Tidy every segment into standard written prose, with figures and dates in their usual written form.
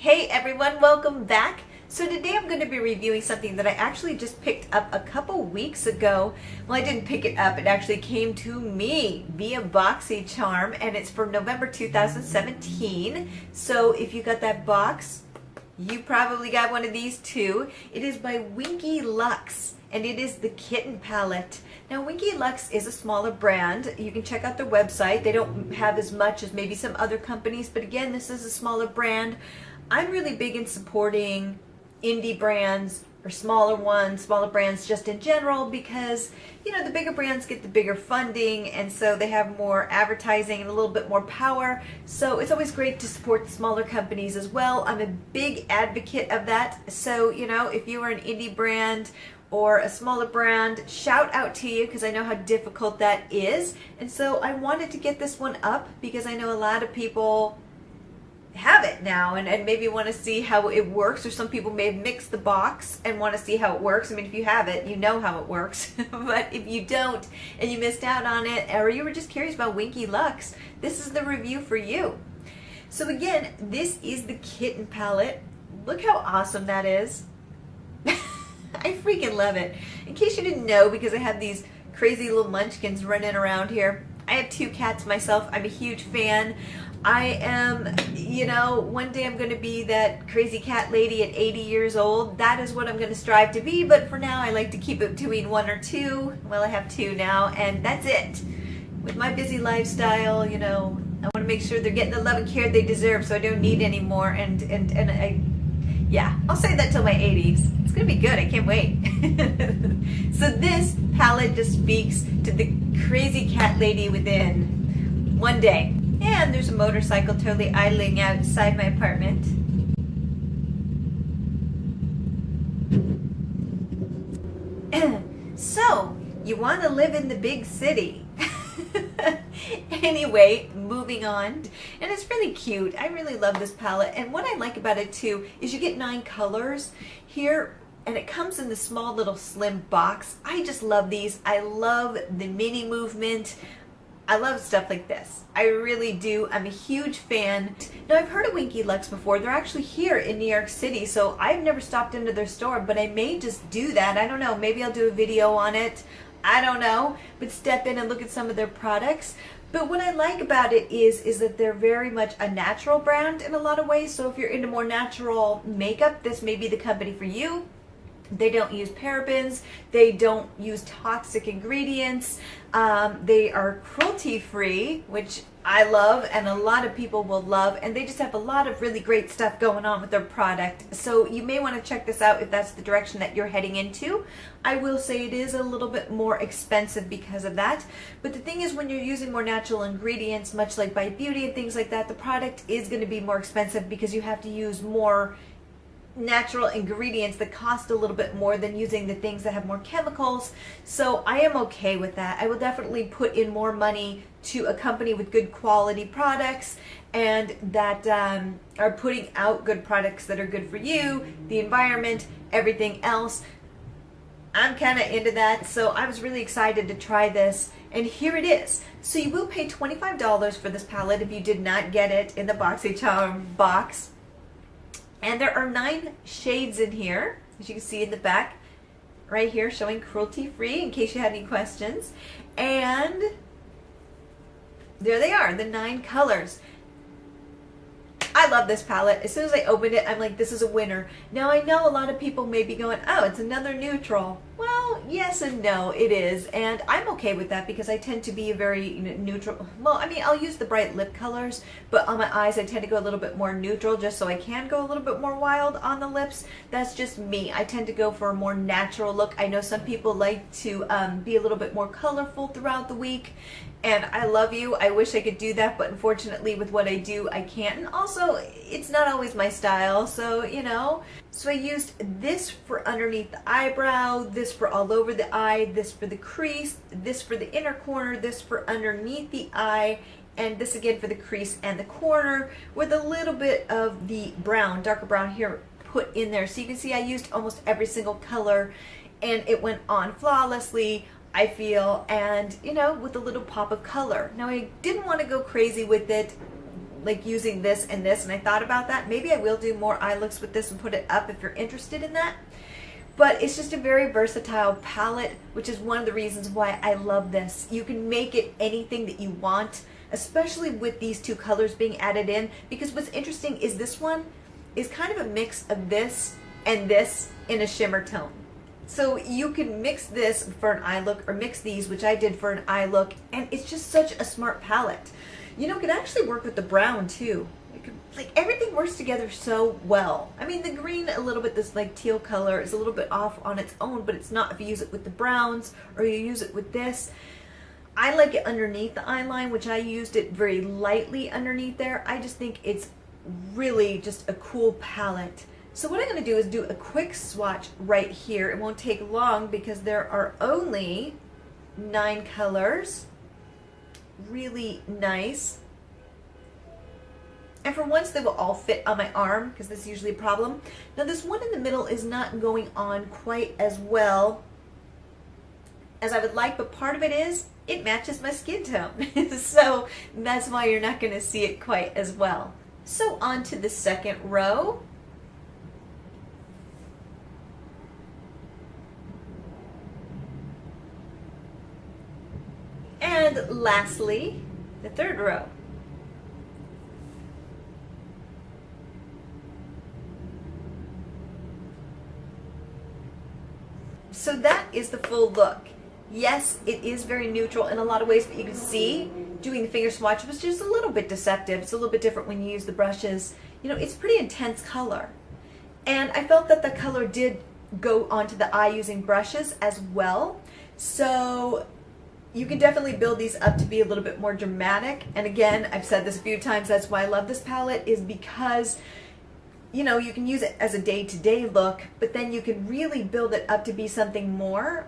Hey everyone, welcome back. So today I'm going to be reviewing something that I actually just picked up a couple weeks ago. Well, I didn't pick it up, it actually came to me via Boxycharm, and it's for November 2017. So if you got that box, you probably got one of these too. It is by Winky Lux, and it is the Kitten Palette. Now, Winky Lux is a smaller brand. You can check out their website. They don't have as much as maybe some other companies, but again, this is a smaller brand. I'm really big in supporting indie brands or smaller brands just in general, because you know the bigger brands get the bigger funding, and so they have more advertising and a little bit more power. So it's always great to support the smaller companies as well. I'm a big advocate of that. So you know, if you are an indie brand or a smaller brand, shout out to you, because I know how difficult that is. And so I wanted to get this one up because I know a lot of people have it now and maybe want to see how it works, or some people may have mixed the box and want to see how it works. I mean, if you have it, you know how it works. But if you don't and you missed out on it, or you were just curious about Winky Lux, this is the review for you. So again, this is the Kitten Palette. Look how awesome that is. I freaking love it. In case you didn't know, because I have these crazy little munchkins running around here, I have 2 cats myself. I'm a huge fan. I am, you know, one day I'm going to be that crazy cat lady at 80 years old. That is what I'm going to strive to be, but for now I like to keep it between 1 or 2. Well, I have 2 now, and that's it. With my busy lifestyle, you know, I want to make sure they're getting the love and care they deserve, so I don't need any more. Yeah, I'll say that till my 80s. It's going to be good. I can't wait. So this palette just speaks to the crazy cat lady within. One day. And there's a motorcycle totally idling outside my apartment. So, you want to live in the big city. Anyway, moving on. And it's really cute. I really love this palette. And what I like about it too is you get 9 colors here, and it comes in this small little slim box. I just love these. I love the mini movement. I love stuff like this. I really do. I'm a huge fan. Now, I've heard of Winky Lux before. They're actually here in New York City, so I've never stopped into their store, but I may just do that. I don't know. Maybe I'll do a video on it. I don't know. But step in and look at some of their products. But what I like about it is that they're very much a natural brand in a lot of ways. So if you're into more natural makeup, this may be the company for you. They don't use parabens. They don't use toxic ingredients. They are cruelty-free, which I love and a lot of people will love. And they just have a lot of really great stuff going on with their product. So you may want to check this out if that's the direction that you're heading into. I will say it is a little bit more expensive because of that. But the thing is, when you're using more natural ingredients, much like by Beauty and things like that, the product is going to be more expensive because you have to use more natural ingredients that cost a little bit more than using the things that have more chemicals. So I am okay with that. I will definitely put in more money to a company with good quality products and that are putting out good products that are good for you, the environment, everything else. I'm kind of into that, so I was really excited to try this, and here it is. So you will pay $25 for this palette if you did not get it in the Boxycharm box. And there are 9 shades in here, as you can see in the back, right here, showing cruelty-free in case you had any questions. And there they are, the 9 colors. I love this palette. As soon as I opened it, I'm like, this is a winner. Now, I know a lot of people may be going, oh, it's another neutral. Well, yes and no, it is. And I'm okay with that because I tend to be a very neutral. Well, I mean, I'll use the bright lip colors, but on my eyes, I tend to go a little bit more neutral just so I can go a little bit more wild on the lips. That's just me. I tend to go for a more natural look. I know some people like to be a little bit more colorful throughout the week. And I love you. I wish I could do that, but unfortunately with what I do, I can't. And also, it's not always my style, so, you know. So I used this for underneath the eyebrow, this for all over the eye, this for the crease, this for the inner corner, this for underneath the eye, and this again for the crease and the corner, with a little bit of the brown, darker brown here put in there. So you can see I used almost every single color, and it went on flawlessly, I feel, and you know, with a little pop of color. Now I didn't want to go crazy with it like using this and this, and I thought about that. Maybe I will do more eye looks with this and put it up if you're interested in that. But it's just a very versatile palette, which is one of the reasons why I love this. You can make it anything that you want, especially with these two colors being added in, because what's interesting is this one is kind of a mix of this and this in a shimmer tone. So you can mix this for an eye look, or mix these, which I did for an eye look, and it's just such a smart palette. You know, it could actually work with the brown too. It could, like, everything works together so well. I mean, the green, a little bit, this like teal color is a little bit off on its own, but it's not if you use it with the browns or you use it with this. I like it underneath the eye line, which I used it very lightly underneath there. I just think it's really just a cool palette. So what I'm going to do is do a quick swatch right here. It won't take long because there are only 9 colors. Really nice. And for once they will all fit on my arm, because that's usually a problem. Now this one in the middle is not going on quite as well as I would like, but part of it is it matches my skin tone. So that's why you're not going to see it quite as well. So on to the second row. And lastly, the third row. So that is the full look. Yes, it is very neutral in a lot of ways, but you can see doing the finger swatch was just a little bit deceptive. It's a little bit different when you use the brushes. You know, it's pretty intense color. And I felt that the color did go onto the eye using brushes as well. So you can definitely build these up to be a little bit more dramatic. And again, I've said this a few times, that's why I love this palette, is because, you know, you can use it as a day-to-day look, but then you can really build it up to be something more.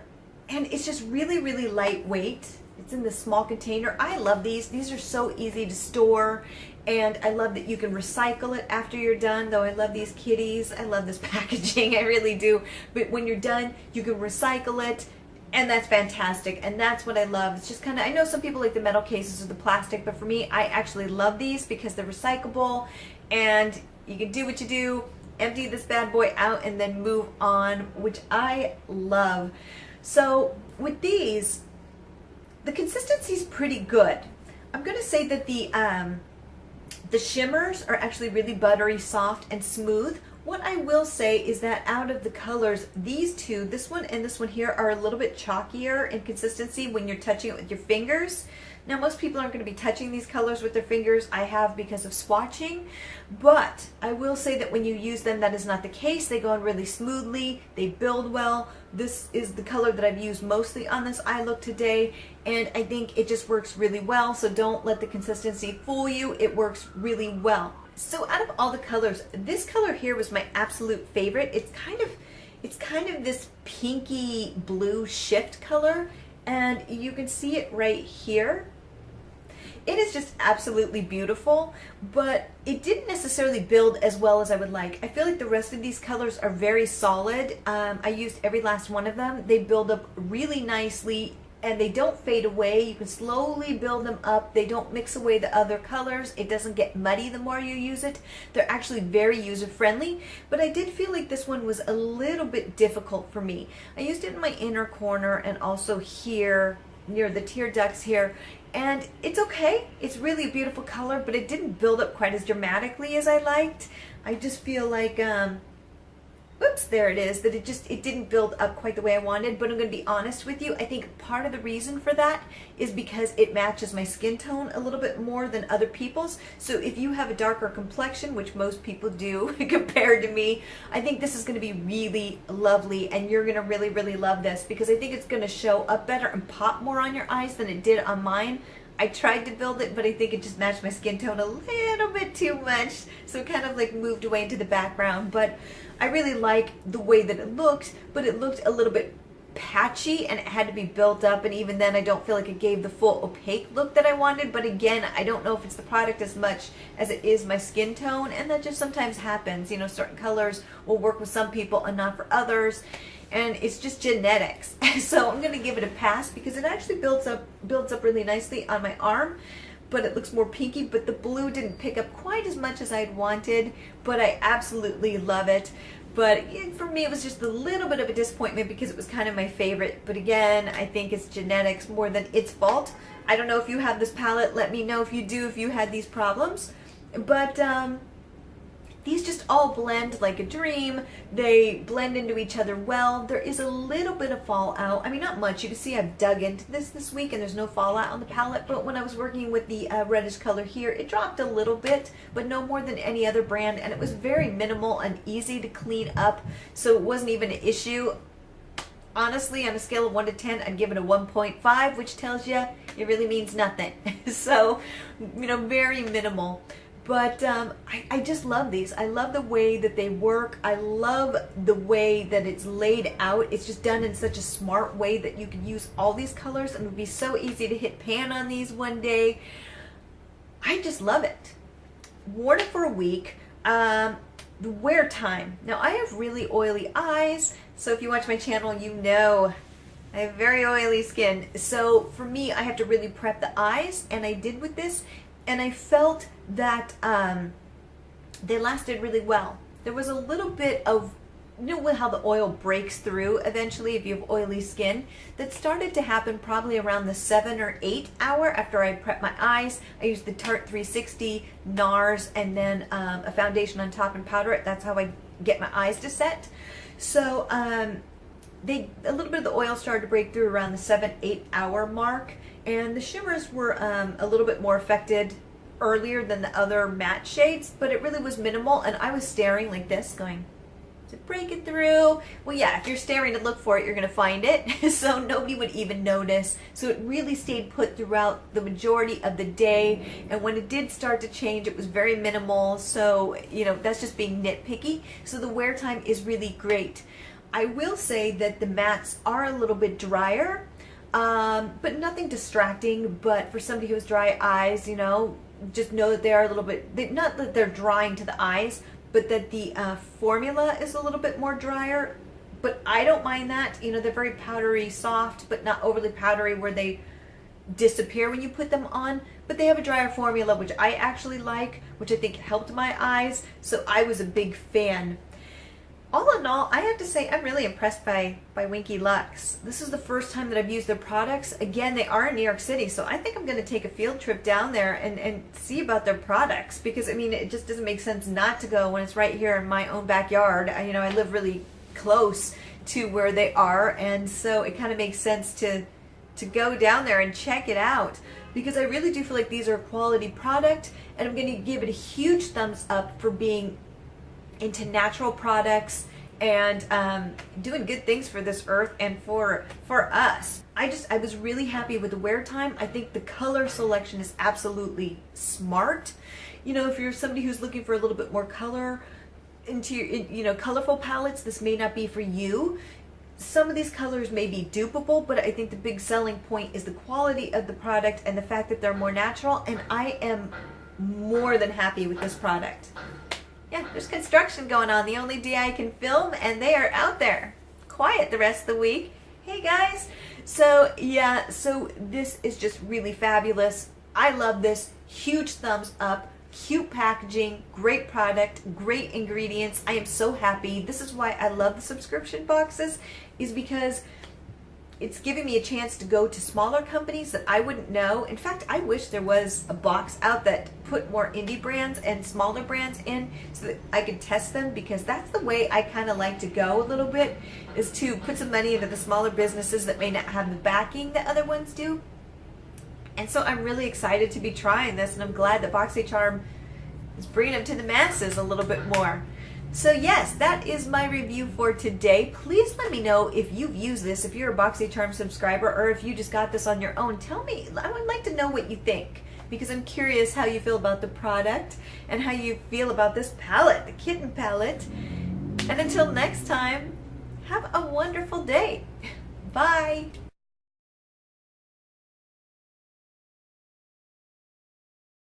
And it's just really, really lightweight. It's in this small container. I love these. These are so easy to store. And I love that you can recycle it after you're done, though I love these kitties. I love this packaging, I really do. But when you're done, you can recycle it. And that's fantastic, and that's what I love. It's just kind of, I know some people like the metal cases or the plastic, but for me, I actually love these because they're recyclable, and you can do what you do, empty this bad boy out, and then move on, which I love. So with these, the consistency is pretty good. I'm going to say that the shimmers are actually really buttery, soft, and smooth. What I will say is that out of the colors, these two, this one and this one here, are a little bit chalkier in consistency when you're touching it with your fingers. Now, most people aren't going to be touching these colors with their fingers. I have because of swatching, but I will say that when you use them, that is not the case. They go on really smoothly. They build well. This is the color that I've used mostly on this eye look today, and I think it just works really well, so don't let the consistency fool you. It works really well. So out of all the colors, this color here was my absolute favorite. It's kind of this pinky blue shift color, and you can see it right here. It is just absolutely beautiful, but it didn't necessarily build as well as I would like. I feel like the rest of these colors are very solid. I used every last one of them. They build up really nicely, and they don't fade away. You can slowly build them up. They don't mix away the other colors. It doesn't get muddy the more you use it. They're actually very user-friendly, but I did feel like this one was a little bit difficult for me. I used it in my inner corner and also here near the tear ducts here, and it's okay. It's really a beautiful color, but it didn't build up quite as dramatically as I liked. I just feel like whoops, there it is, that it didn't build up quite the way I wanted. But I'm going to be honest with you, I think part of the reason for that is because it matches my skin tone a little bit more than other people's. So if you have a darker complexion, which most people do compared to me, I think this is going to be really lovely, and you're going to really, really love this because I think it's going to show up better and pop more on your eyes than it did on mine. I tried to build it, but I think it just matched my skin tone a little bit too much, so it kind of like moved away into the background. But I really like the way that it looked, but it looked a little bit patchy and it had to be built up, and even then I don't feel like it gave the full opaque look that I wanted. But again, I don't know if it's the product as much as it is my skin tone, and that just sometimes happens. You know, certain colors will work with some people and not for others, and it's just genetics. So I'm going to give it a pass because it actually builds up really nicely on my arm. but it looks more pinky, but the blue didn't pick up quite as much as I'd wanted, but I absolutely love it. But for me, it was just a little bit of a disappointment because it was kind of my favorite. But again, I think it's genetics more than its fault. I don't know if you have this palette. Let me know if you do, if you had these problems. But these just all blend like a dream. They blend into each other well. There is a little bit of fallout. I mean, not much. You can see I've dug into this week and there's no fallout on the palette. But when I was working with the reddish color here, it dropped a little bit, but no more than any other brand. And it was very minimal and easy to clean up. So it wasn't even an issue. Honestly, on a scale of 1 to 10, I'd give it a 1.5, which tells you it really means nothing. So, you know, very minimal. But I just love these. I love the way that they work. I love the way that it's laid out. It's just done in such a smart way that you can use all these colors and it would be so easy to hit pan on these one day. I just love it. Worn it for a week. The wear time. Now I have really oily eyes, so if you watch my channel, you know I have very oily skin. So for me, I have to really prep the eyes, and I did with this. And I felt that they lasted really well. There was a little bit of, you know how the oil breaks through eventually if you have oily skin? That started to happen probably around the 7 or 8 hour after I prepped my eyes. I used the Tarte 360, NARS, and then a foundation on top and powder it. That's how I get my eyes to set. So a little bit of the oil started to break through around the 7-8 hour mark. And the shimmers were a little bit more affected earlier than the other matte shades, but it really was minimal. And I was staring like this, going, is it breaking through? Well, yeah, if you're staring to look for it, you're going to find it. So nobody would even notice. So it really stayed put throughout the majority of the day. And when it did start to change, it was very minimal. So, you know, that's just being nitpicky. So the wear time is really great. I will say that the mattes are a little bit drier. But nothing distracting. But for somebody who has dry eyes, you know, just know that they are a little bit, not that they're drying to the eyes, but that the formula is a little bit more drier. But I don't mind that. You know, they're very powdery soft, but not overly powdery where they disappear when you put them on. But they have a drier formula, which I actually like, which I think helped my eyes. So I was a big fan. All in all, I have to say I'm really impressed by Winky Lux. This is the first time that I've used their products. Again, they are in New York City, so I think I'm going to take a field trip down there and see about their products, because, I mean, it just doesn't make sense not to go when it's right here in my own backyard. You know, I live really close to where they are, and so it kind of makes sense to go down there and check it out, because I really do feel like these are a quality product, and I'm going to give it a huge thumbs up for being into natural products and doing good things for this earth and for us. I was really happy with the wear time. I think the color selection is absolutely smart. You know, if you're somebody who's looking for a little bit more color into your, you know, colorful palettes, this may not be for you. Some of these colors may be dupeable, but I think the big selling point is the quality of the product and the fact that they're more natural, and I am more than happy with this product. Yeah, there's construction going on the only day I can film, and they are out there. Quiet the rest of the week. Hey guys. So yeah, so this is just really fabulous. I love this. Huge thumbs up. Cute packaging, great product, great ingredients. I am so happy. This is why I love the subscription boxes, is because it's giving me a chance to go to smaller companies that I wouldn't know. In fact, I wish there was a box out that put more indie brands and smaller brands in so that I could test them, because that's the way I kind of like to go a little bit, is to put some money into the smaller businesses that may not have the backing that other ones do. And so I'm really excited to be trying this, and I'm glad that Boxycharm is bringing them to the masses a little bit more. So yes, that is my review for today. Please let me know if you've used this, if you're a Boxycharm subscriber, or if you just got this on your own. Tell me, I would like to know what you think, because I'm curious how you feel about the product and how you feel about this palette, the kitten palette. And until next time, have a wonderful day. Bye.